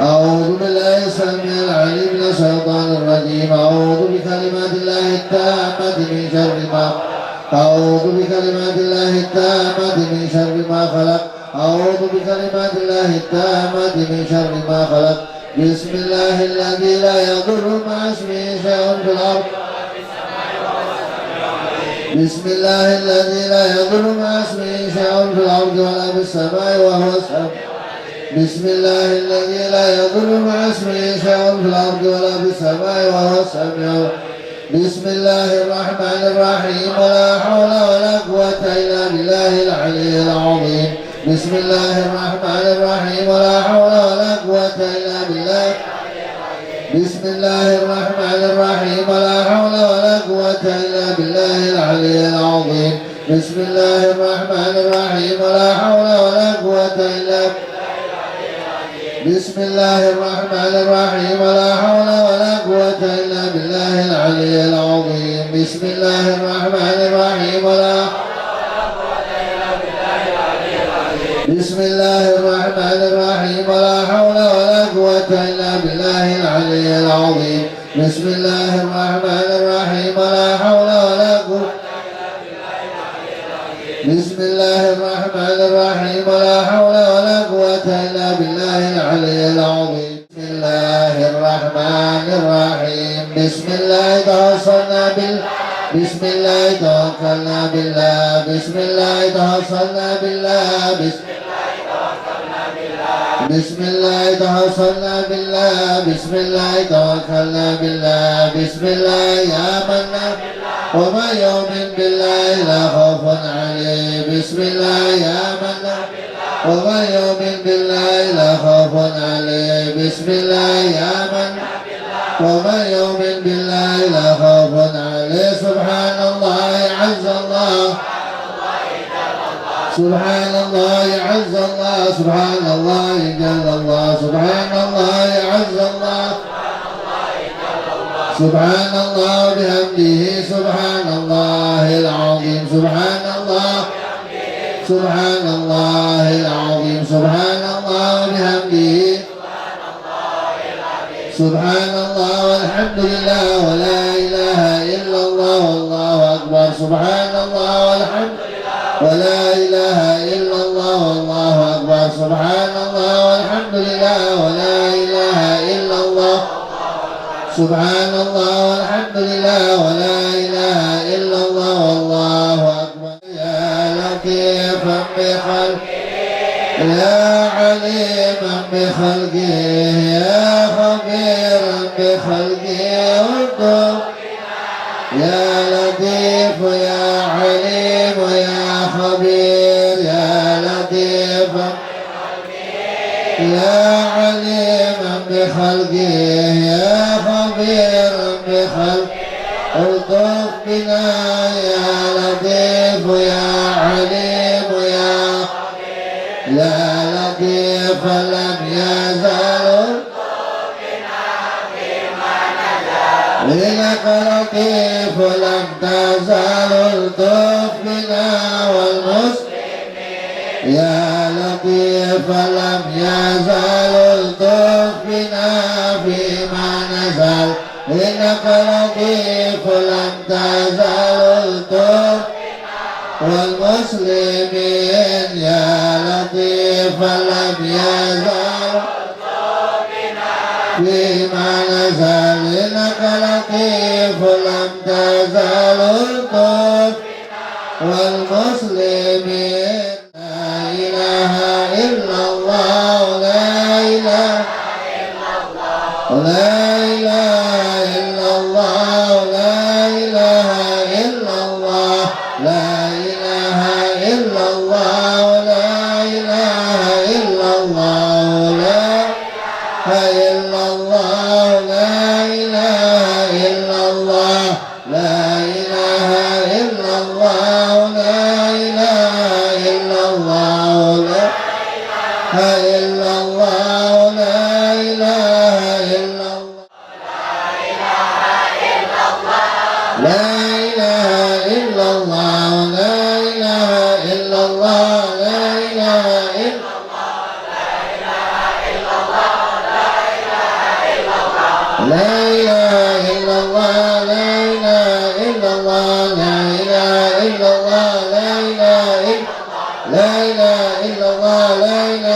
أعوذ بالله السميع العليم من الشيطان الرجيم. أعوذ بكلمات الله التامة من شر ما أعوذ بكلمات الله التامة من شر ما خلق. أعوذ بكلمات الله التامة من شر ما خلق. بسم الله الذي لا يضر مع اسمه شيء في الأرض. بسم الله الذي لا يضر مع اسمه شيء في الأرض ولا في السماء وهو السميع. بسم الله الذي لا يضر مع اسمه شيء في الأرض ولا في السماء وهو السميع. بسم الله الرحمن الرحيم. ولا حول ولا قوة إلا بالله العلي العظيم. بسم الله الرحمن الرحيم. ولا حول ولا قوة إلا بالله. بسم الله الرحمن الرحيم. ولا حول ولا العلي العظيم بسم الله الرحمن الرحيم ولا حول ولا قوة إلا بالله بسم الله الرحمن الرحيم ولا حول ولا قوة إلا بالله العلي العظيم بسم الله الرحمن الرحيم ولا بسم الله الرحمن الرحيم ولا حول ولا قوة إلا بالله العلي العظيم بسم الله الرحمن الرحيم ولا حول ولا قوة بسم الله الرحمن الرحيم ولا حول ولا قوة إلا بالله العلي العظيم بسم الله الرحمن الرحيم بسم الله توصلنا بسم الله توكلنا بالله بسم الله توصلنا بالله بسم الله توصلنا بالله بسم الله توكلنا بالله بسم الله آمنا ومن يؤمن بالله لا خوف عليه بسم الله آمنا ومن يؤمن بالله لا خوف عليه بسم الله آمنا ومن يؤمن بالله لا خوف عليه سبحان الله عز الله سبحان الله عز الله سبحان الله جل الله سبحان الله عز الله سبحان الله بحمده سبحان الله العظيم سبحان الله سبحان الله العظيم سبحان الله بحمده سبحان الله والحمد لله ولا إله إلا الله والله أكبر سبحان الله والحمد ولا إله إلا الله والله أكبر سبحان الله والحمد لله ولا إله إلا الله سبحان الله والحمد لله ولا إله إلا الله والله أكبر يا لطيفا بخلقه يا عليما بخلقه يا خبيرا بخلقه انظر يا لطيف يا عليم يا خبير يا لطيف يا عليما بخلقه يا خبيرا بخلقه الطف بنا يا لطيف يا عليم يا لطيف لم يزل إنك لطيف لم تزل الطف بنا والمسلمين يا لطيف لم يزل الطف بنا فيما نزل إنك لطيف لم تزل الطف والمسلمين يا لطيف لم يزل فيما نزل إنك لطيف لم تزل الطف والمسلمين لا إله إلا الله لا إله لا إله إلا الله لا إله إلا الله لا إله إلا الله لا إله إلا الله لا إلا الله لا إله إلا الله لا إله إلا الله لا إله إلا الله لا إلا الله لا إله إلا الله لا إله إلا الله لا إله إلا الله لا إله إلا لا إله إلا الله لا إله إلا الله لا إله إلا الله لا إله إلا لا إله إلا الله لا إله إلا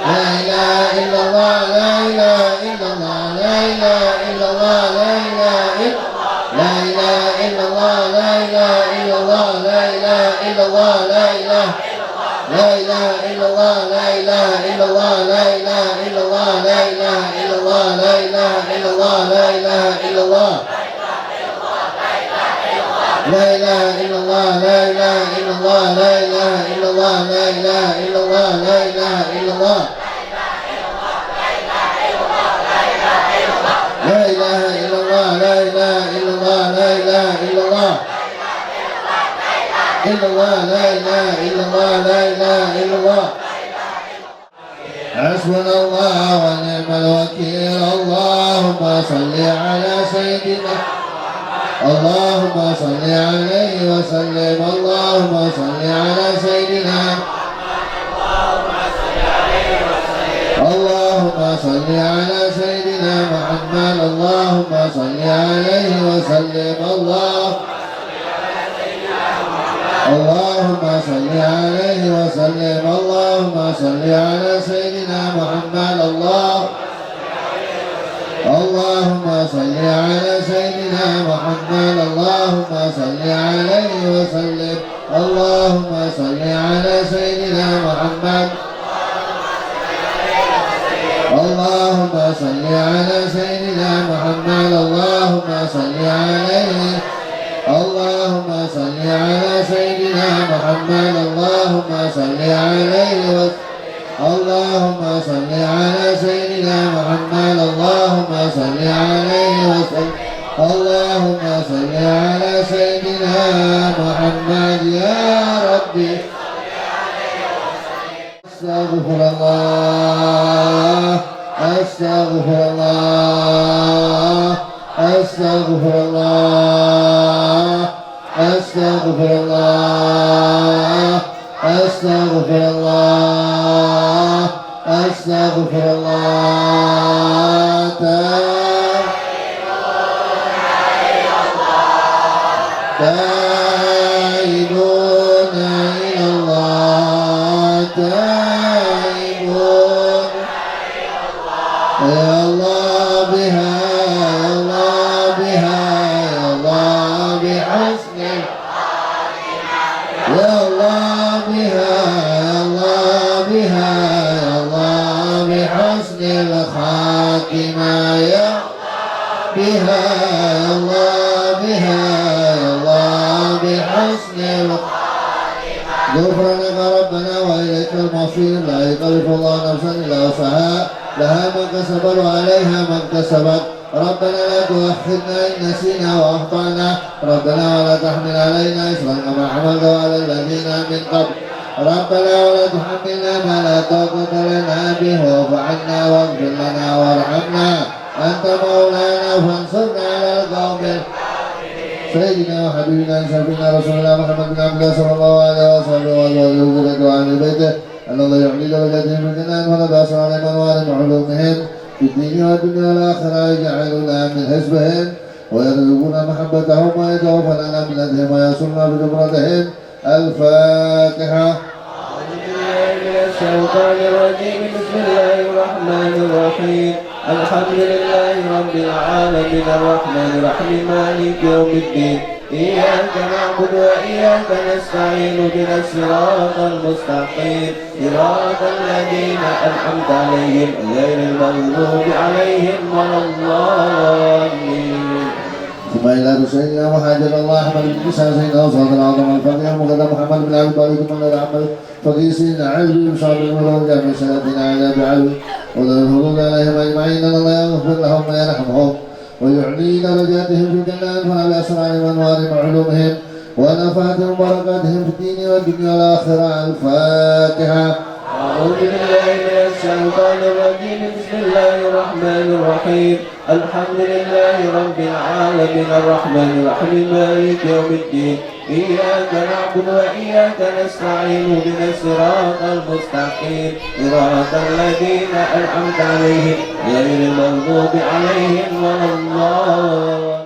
لا إله إلا الله لا إله إلا الله لا إله إلا الله لا إله إلا الله لا إله إلا الله لا إله إلا الله لا إله لا إله إلا الله لا إله إلا الله لا إله إلا الله لا إله إلا الله لا إله إلا الله لا إله إلا الله لا إله إلا الله لا إله إلا الله لا إله إلا الله لا إله إلا الله لا إله إلا الله لا إله إلا الله لا إله إلا الله إلا الله لا إله إلا الله لا إله إلا الله حسبنا الله ونعم الوكيل اللهم صل على سيدنا اللهم صل عليه وسلم اللهم صل على سيدنا اللهم صل على سيدنا محمد اللهم صل عليه وسلم اللهم صل عليه وسلم اللهم صل على سيدنا محمد اللهم صل على سيدنا محمد اللهم صل عليه وسلم اللهم صل على سيدنا محمد اللهم صل على سيدنا محمد اللهم صل عليه اللهم صل على سيدنا محمد اللهم صل عليه اللهم صل على سيدنا محمد اللهم صل عليه وسلم اللهم صل على سيدنا محمد يا ربي استغفر الله استغفر الله استغفر الله استغفر الله استغفر الله استغفر الله تائبون إلى الله تائبون يا الله بها يا الله بها يا الله بحسن يا الله بها يا الله بها يا الله بحسن الخاتمة يا بها يا الله بها يا الله بحسن غفرانك ربنا وإليك المصير لا يكلف الله نفسا إلا وسعها لها ما كسبت وعليها ما اكتسبت ربنا لا تؤاخذنا إن نسينا وأخطأنا ربنا ولا تحمل علينا إصرا كما حملته على الذين من قبل ربنا ولا تحملنا ما لا طاقة لنا به واعف عنا واغفر لنا وارحمنا أنت مولانا فانصرنا على القوم سيدنا وحبيبنا شفينا رسول الله محمد بن عبد الله صلى الله عليه وسلم وأزواجه وأهل بيته أن الله يعلي درجاتهم في الجنان ولا بأس عليهم وعلم علومهم في الدين والدنيا والآخرة يجعلنا من حزبهم ويرزقنا محبتهم ويتوفنا من أجلهم ويسرنا بجبرتهم الفاتحة. أعوذ بالله من الشيطان الرجيم بسم الله الرحمن الرحيم الحمد لله رب العالمين الرحمن الرحيم مالك يوم الدين إياك نعبد وإياك نستعين بنا الصراط المستقيم صراط الذين أنعمت عليهم غير المغضوب عليهم ولا الضالين. ثم إلى سيدنا وحاجر الله أحمد بن عيسى سيدنا وصلاة العظم الفقيه المقدم محمد بن عبد الله ثم إلى أحمد فقيه سيدنا علي بن صالح المولود جامع سيدنا علي بعلي وذل الهدود عليهم أجمعين أن الله يغفر لهم ويرحمهم ويعلي درجاتهم في الجنات وعلى أسرارهم وأنوارهم وعلومهم ونفعتهم وبركاتهم في الدين والدنيا والآخرة الفاتحة. أعوذ بالله من الشيطان الرجيم بسم الله الرحمن الرحيم الحمد لله رب العالمين الرحمن الرحيم مالك يوم الدين إياك نعبد وإياك نستعين اهدنا الصراط المستقيم صراط الذين أنعمت عليهم غير المغضوب عليهم ولا الضالين.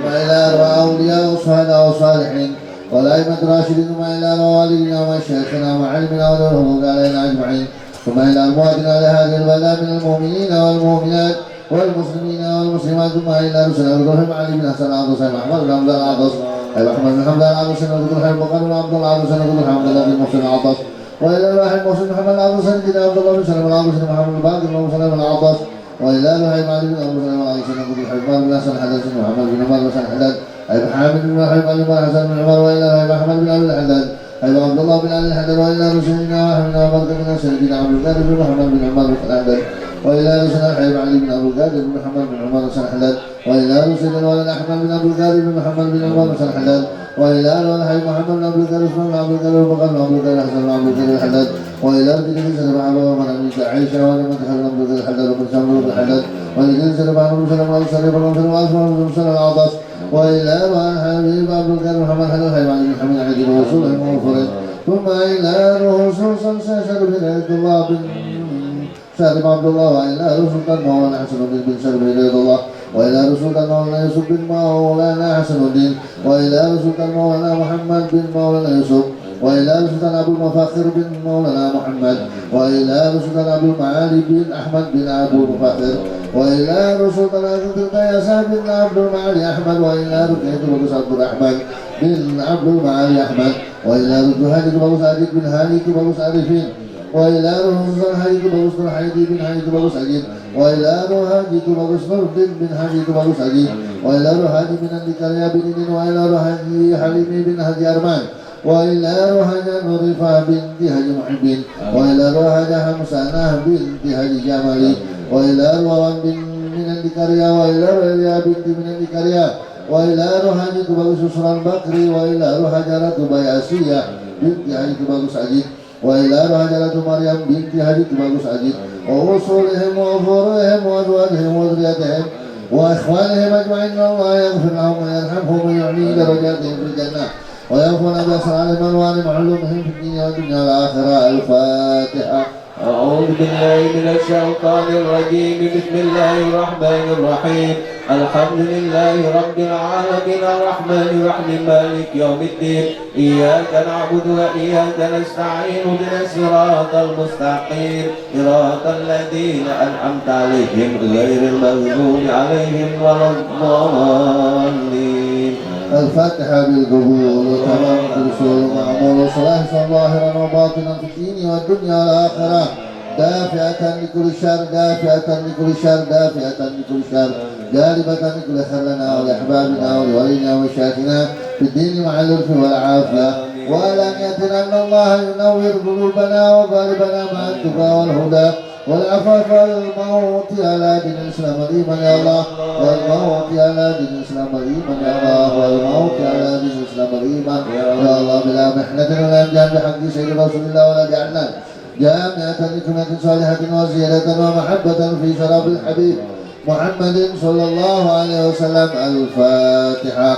وإلى أرواح أولياء والشهداء والصالحين والأئمة الراشدين ثم إلى موالدنا ومشايخنا وعلمنا والحقوق علينا أجمعين ثم إلى أمواتنا لهذه البلاد من المؤمنين والمؤمنات والمسلمين والمسلمات ثم إلى رسل الرحيم علي بن حسن العطس محمد بن عبد العطس أي محمد بن حمد العطس نقول الحين بقر بن عبد العطس نقول الحمد لله بن محسن العطس وإلى الواحد محسن محمد العطس سيدنا عبد الله بن سلم العطس محمد بن باقر بن مسلم العطس وإلى الواحد علي بن أبو سلم العطس نقول الحين بن حسن حدث محمد بن عمر بن حدث أي محمد بن حبيب بن حسن بن عمر وإلى محمد بن أبي الحداد أي عبد الله بن علي الحداد وإلى رسولنا وحمدنا وبركة من سيدنا عبد القادر بن محمد بن عمر بن الحداد وإلى رسول الحبيب علي بن أبو القادر بن محمد بن عمر بن حلال وإلى رسول الولد أحمد بن أبو القادر بن محمد بن عمر بن حلال وإلى الولد الحبيب محمد بن أبو القادر عثمان بن أبو القادر وبقر بن أبو القادر حسن بن أبو القادر الحلال وإلى رجل سلم عبا ومن أميك عائشة ولمن دخل بن أبو القادر الحلال ومن شمر بن الحلال ولجل سلم عن أبو سلم وأبو سلم وأبو سلم وأسماء بن سلم العطاس وإلى الحبيب أبو القادر محمد حلال الحبيب علي بن حمد عدي ورسوله وغفره ثم إلى رسول سلسل بن عبد الله بن سالم عبد الله وإلى رسول مولانا حسن الدين بن سالم بن عبد الله وإلى رسول مولانا يوسف بن مولانا حسن الدين وإلى رسول مولانا محمد بن مولانا يوسف وإلى رسول أبو المفاخر بن مولانا محمد وإلى رسول أبو المعالي بن أحمد بن أبو المفاخر وإلى رسول ياسر بن عبد المعالي أحمد وإلى رسول عبد الرحمن بن عبد المعالي أحمد وإلى رسول هادي بن سعيد بن هادي بن عارفين وإلى رسول هادي بن حيدي بن هادي بن سعيد وإلى هادي بن نردين بن هادي بن سعيد وإلى هادي بن النكريا بن دين وإلى هادي حليمي بن هادي أرمان وإلى هادي نورفا بنت هادي محبين وإلى هادي حمسانة بنت هادي جمالي وإلى روان بن من النكريا وإلى ريا بنت من النكريا وإلى روحاني تبغى سسران بكري وإلى روح جارة تبغى آسيا بنت هادي تبغى سعيد وإلى روح جارة مريم بنت هادي تبغى سعيد ووصولهم وفورهم وأزواجهم وذريتهم وإخوانهم أجمعين الله يغفر لهم ويرحمهم ويعلي درجاتهم في الجنة ويغفر بأسرارهم وأنواع علومهم في الدنيا والدنيا والآخرة. الفاتحة. أعوذ بالله من الشيطان الرجيم. بسم الله الرحمن الرحيم. الحمد لله رب العالمين الرحمن الرحيم مالك يوم الدين. إياك نعبد وإياك نستعين اهدنا الصراط المستقيم صراط الذين أنعمت عليهم غير المغضوب عليهم ولا الضالين. الفاتحة بالقبول وتمام الرسول معمول وصلاح ظاهرا وباطنا في الدين والدنيا والآخرة. دافعة لكل شر دافعة لكل شر دافعة لكل شر جالبة لكل خير لنا ولأحبابنا ولولينا وشيخنا في الدين مع اللطف والعافية. وألانية أن الله ينور قلوبنا وقالبنا مع التقى والهدى والعفاف والموت على دين الإسلام الإيمان يا الله والموت على دين الإسلام الإيمان يا الله والموت على دين الإسلام الإيمان يا الله بلا محنة ولا امتحان بحق سيد رسول الله ولا جعلنا جامعة لكلمة صالحة وزيادة ومحبة في شراب الحبيب محمد صلى الله عليه وسلم. الفاتحة.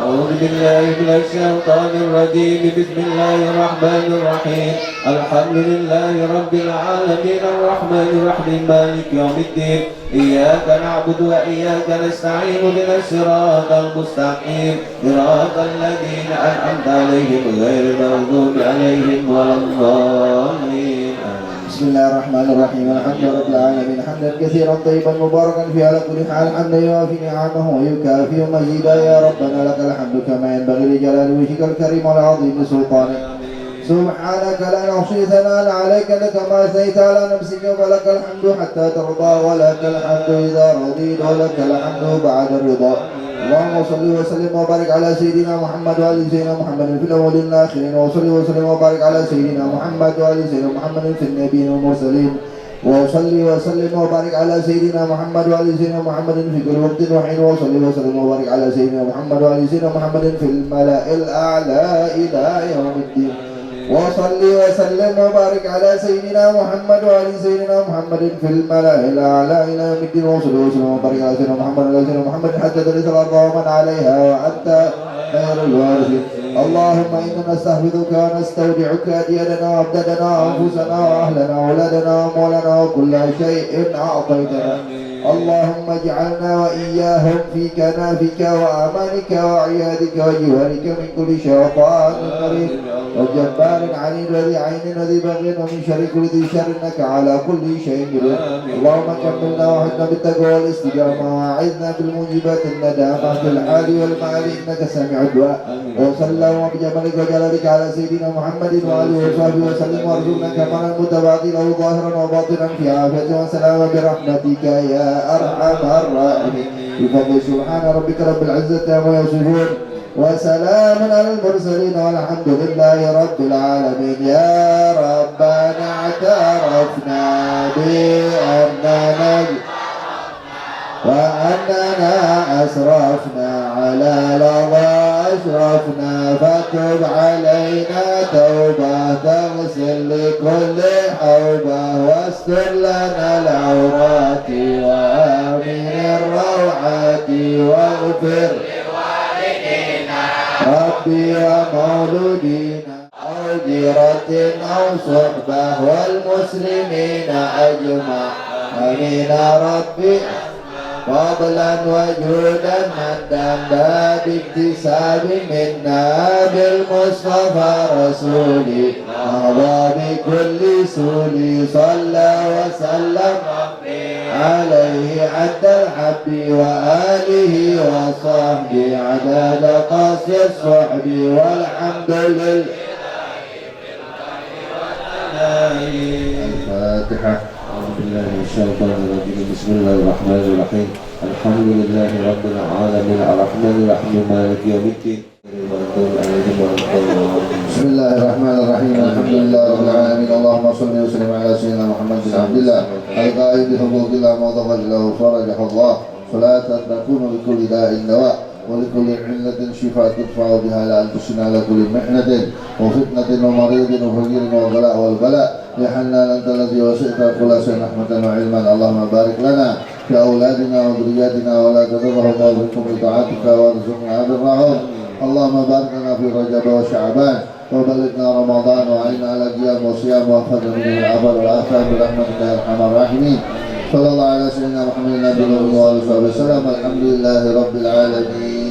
أعوذ بالله من الشيطان الرجيم. بسم الله الرحمن الرحيم. الحمد لله رب العالمين الرحمن الرحيم مالك يوم الدين. إياك نعبد وإياك نستعين اهدنا الصراط المستقيم صراط الذين أنعمت عليهم غير المغضوب عليهم ولا الضالين. بسم الله الرحمن الرحيم. الحمد لله رب العالمين حمدا كثيرا طيبا مباركا فيه على كل حال حمدا يوافي نعمه ويكافئ مزيدا. يا ربنا لك الحمد كما ينبغي لجلال وجهك الكريم والعظيم سلطانك. سبحانك لا نحصي ثناء عليك لك ما أثنيت على نفسك ولك الحمد حتى ترضى ولك الحمد إذا رضيت ولك الحمد بعد الرضا. اللهم صل وسلم وبارك على سيدنا محمد وآل سيدنا محمد في الأولين والآخرين وصل وسلم وبارك على سيدنا محمد وآل سيدنا محمد في النبيين والمرسلين وصلي وسلم وبارك على سيدنا محمد وآل سيدنا محمد في كل وقت وحين وصلي وسلم وبارك على سيدنا محمد وآل سيدنا محمد في الملأ الأعلى إلى يوم الدين. وصلي وسلم وبارك على سيدنا محمد وآل سيدنا محمد في الملأ الأعلى إلى يوم الدين. وصلي وسلم وبارك على سيدنا محمد وآل سيدنا محمد حتى ترث الأرض ومن عليها وأنت خير الوارثين. اللهم إنا نستحفظك ونستودعك ديننا وأبداننا وأنفسنا وأهلنا وأولادنا وأموالنا وكل شيء أعطيتنا. اللهم اجعلنا وإياهم في كنافك وأمانك وعيادك وجوارك من كل شيطان مريض وجبار عنيد وذي عين وذي بغي ومن شر كل ذي شر إنك على كل شيء قدير. اللهم كملنا وحدنا بالتقوى والاستقامة وأعذنا بالموجبات الندامة في الحال والمال إنك سامع الدعاء. وصلى الله بجمالك وجلالك على سيدنا محمد وآله وصحبه وسلم وارزقنا كمالا متبادلا ظاهرا وباطنا في عافية وسلامة برحمتك يا أرحم الراحمين. بفضل سبحان ربك رب العزة عما يصفون وسلام على المرسلين والحمد لله رب العالمين. يا ربنا اعترفنا بأننا وأننا أسرفنا على لظى أشرفنا، فتب علينا توبة تغسل لكل حوبة، واستر لنا العورات وآمن الروعات، واغفر لوالدينا ربي ومولودينا أو جيرة أو صحبة والمسلمين أجمع. آمين ربي فضلا وجودا مدا باكتساب منا بالمصطفى رسولي، نهضى بكل سولي، صلى وسلم عليه عد الحب وآله وصحبه عدد قصي الصحب، والحمد لله. الفاتحة. أعوذ بالله من الشيطان الرجيم. بسم الله الرحمن الرحيم. الحمد لله رب العالمين الرحمن الرحيم مالك يوم الدين. بسم الله الرحمن الرحيم. الحمد لله رب العالمين. اللهم صل وسلم على سيدنا محمد بن عبد الله القائل بحقوق الله ما ضغط له فرجه الله، صلاة تكون لكل داء دواء ولكل علة شفاء تدفع بها لأنفسنا على كل محنة وفتنة ومريض وفقير وغلاء والبلاء. يا حنان أنت الذي وسعت كل شيء رحمة وعلما. اللهم بارك لنا في أولادنا وذرياتنا ولا تضرهم ووفقهم لطاعتك وارزقنا برهم. اللهم بارك لنا في رجب وشعبان وبلغنا رمضان وعينا على قيام وصيام واخذنا من العبر والآثام برحمتك يا أرحم الراحمين. صلى الله على سيدنا محمد النبي وآله وصحبه وسلم. الحمد لله رب العالمين.